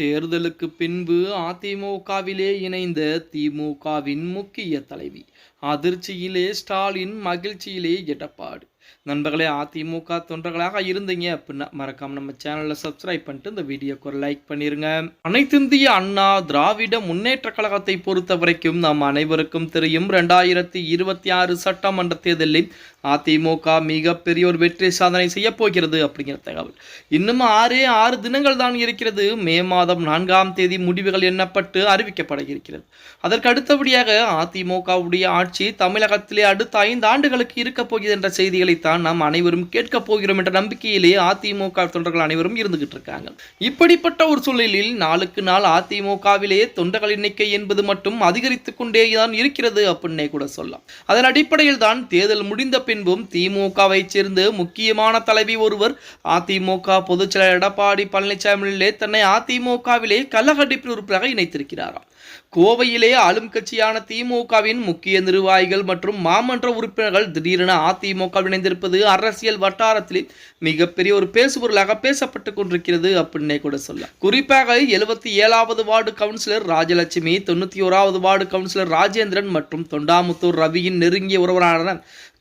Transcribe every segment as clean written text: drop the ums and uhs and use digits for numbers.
தேர்தலுக்கு பின்பு அதிமுகவிலே இணைந்த திமுகவின் முக்கிய தலைவி அதிர்ச்சியிலே ஸ்டாலின், மகிழ்ச்சியிலே எடப்பாடி. நண்பர்களே, அதிமுக தொண்டர்களாக இருந்தீங்க அப்படின்னா மறக்காம நம்ம சேனலை சப்ஸ்கிரைப் பண்ணிட்டு இந்த வீடியோக்கு ஒரு லைக் பண்ணிருங்க. அனைத்திந்திய அண்ணா திராவிட முன்னேற்ற கழகத்தை பொறுத்த வரைக்கும் நாம் அனைவருக்கும் தெரியும், 2026 சட்டமன்ற தேர்தலில் அதிமுக மிகப்பெரிய ஒரு வெற்றி சாதனை செய்ய போகிறது அப்படிங்கிற தகவல். இன்னும் 6 தினங்கள் தான் இருக்கிறது. மே மாதம் 4ஆம் தேதி முடிவுகள் எண்ணப்பட்டு அறிவிக்கப்பட இருக்கிறது. அதற்கு அடுத்தபடியாக அதிமுகவுடைய ஆட்சி தமிழகத்திலே அடுத்த 5 ஆண்டுகளுக்கு இருக்க போகிறது என்ற செய்திகளை தான் நாம் அனைவரும் கேட்க போகிறோம் என்ற நம்பிக்கையிலே அதிமுக தொண்டர்கள் அனைவரும் இருந்துகிட்டு இருக்காங்க. இப்படிப்பட்ட ஒரு சூழலில் நாளுக்கு நாள் அதிமுகவிலே தொண்டர்கள் எண்ணிக்கை என்பது மட்டும் அதிகரித்துக் கொண்டேதான் இருக்கிறது அப்படின்னே கூட சொல்லலாம். அதன் அடிப்படையில் தான் தேர்தல் முடிந்த பின்பும் திமுகவை சேர்ந்து முக்கியமான தலைவி ஒருவர் அதிமுக பொதுச் செயலர் எடப்பாடி பழனிசாமியிலே தன்னை அதிமுகவிலே கள்ளக்கடிப்பு உறுப்பினராக இணைத்திருக்கிறாராம். கோவையிலே ஆளும் கட்சியான திமுகவின் முக்கிய நிர்வாகிகள் மற்றும் மாமன்ற உறுப்பினர்கள் திடீரென அதிமுக இணைந்திருப்பது அரசியல் வட்டாரத்தில் மிகப்பெரிய ஒரு பேசுபொருளாக பேசப்பட்டுக் கொண்டிருக்கிறது அப்படின்னே கூட சொல்லலாம். குறிப்பாக 77வது வார்டு கவுன்சிலர் ராஜலட்சுமி, 91வது வார்டு கவுன்சிலர் ராஜேந்திரன் மற்றும் தொண்டாமுத்தூர் ரவியின் நெருங்கிய உறவரான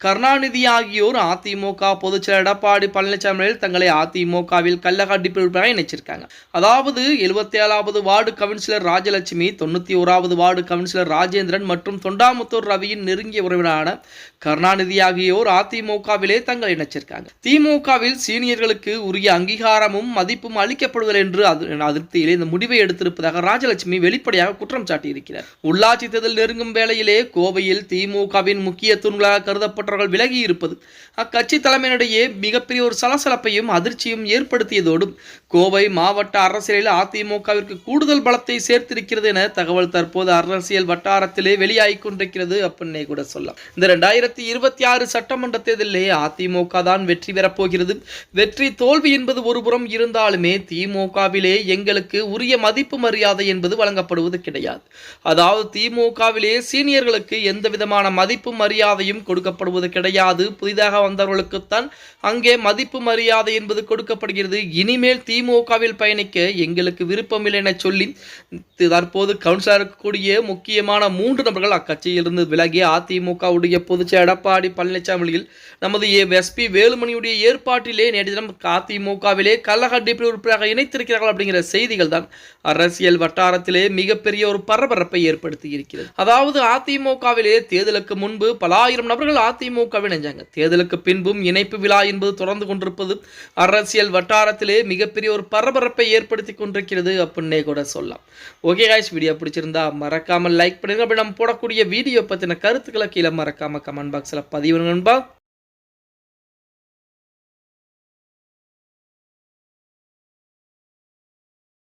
கருணாநிதி ஆகியோர் அதிமுக பொதுச் செயலர் எடப்பாடி பழனிசாமியில் தங்களை அதிமுகவில் கள்ளக்கடிப்பு உறுப்பினராக இணைச்சிருக்காங்க. அதாவது 77வது வார்டு கவுன்சிலர் ராஜலட்சுமி, 91வது வார்டு கவுன்சிலர் ராஜேந்திரன் மற்றும் தொண்டாமுத்தூர் ரவியின் நெருங்கிய உறவினரான கருணாநிதி ஆகியோர் அதிமுகவிலே தங்களை இணைச்சிருக்காங்க. திமுகவில் சீனியர்களுக்கு உரிய அங்கீகாரமும் மதிப்பும் அளிக்கப்படுவதில்லை என்று அதிருப்தியிலே இந்த முடிவை எடுத்திருப்பதாக ராஜலட்சுமி வெளிப்படையாக குற்றம் சாட்டியிருக்கிறார். உள்ளாட்சி தேர்தல் நெருங்கும் வேளையிலே கோவையில் திமுகவின் முக்கிய தூண்களாக கருதப்பட்ட விலகி இருப்பது அக்கட்சி தலைமையிடையே மிகப்பெரிய ஒரு சலசலப்பையும் அதிர்ச்சியும் ஏற்படுத்தியதோடு கோவை மாவட்ட அரசியலில் அதிமுகவிற்கு கூடுதல் பலத்தை சேர்த்திருக்கிறது என தகவல் தற்போது அரசியல் வட்டாரத்திலே வெளியாகிக் கொண்டிருக்கிறது அப்படின்னே கூட சொல்லலாம். இந்த 2026 சட்டமன்ற தேர்தலிலே அதிமுக தான் வெற்றி பெறப் போகிறது. வெற்றி தோல்வி என்பது ஒருபுறம் இருந்தாலுமே திமுகவிலே எங்களுக்கு உரிய மதிப்பு மரியாதை என்பது வழங்கப்படுவது கிடையாது. அதாவது திமுகவிலே சீனியர்களுக்கு எந்த விதமான மதிப்பு மரியாதையும் கொடுக்கப்படுவது கிடையாது. புதிதாக வந்தவர்களுக்குத்தான் அங்கே மதிப்பு மரியாதை என்பது கொடுக்கப்படுகிறது. இனிமேல் திமுகவில் பயணிக்க எங்களுக்கு விருப்பமில்லை என சொல்லி தற்போது கவுன்சிலர் கூடிய முக்கியமான 3 நபர்கள் அக்கட்சியிலிருந்து விலகிய அதிமுகவுடைய பொதுச் செயலர் எடப்பாடி பழனிசாமியில் நமது எஸ்பி வேலுமணியுடைய ஏற்பாட்டிலே நேற்று தினம் அதிமுகவிலே கள்ளக்கடிப்பு உறுப்பினராக இணைத்திருக்கிறார்கள் அப்படிங்கிற செய்திகள் தான் அரசியல் வட்டாரத்திலே மிகப்பெரிய ஒரு பரபரப்பை ஏற்படுத்தி இருக்கிறது. அதாவது அதிமுகவிலே தேர்தலுக்கு முன்பு பல ஆயிரம் நபர்கள் அதிமுக இணைஞ்சாங்க. தேர்தலுக்கு பின்பும் இணைப்பு விழா என்பது தொடர்ந்து கொண்டிருப்பது அரசியல் வட்டாரத்திலே மிகப்பெரிய ஒரு பரபரப்பை ஏற்படுத்தி கொண்டிருக்கிறது அப்படின்னே கூட சொல்லலாம். ஓகே गाइस, வீடியோ பிடிச்சிருந்தா மறக்காம லைக் பண்ணுங்க. அப்படி நம்ம போடக்கூடிய வீடியோ பத்தின கருத்துக்களை கீழே மறக்காம கமெண்ட் பாக்ஸ்ல பதிவு பண்ணுங்க.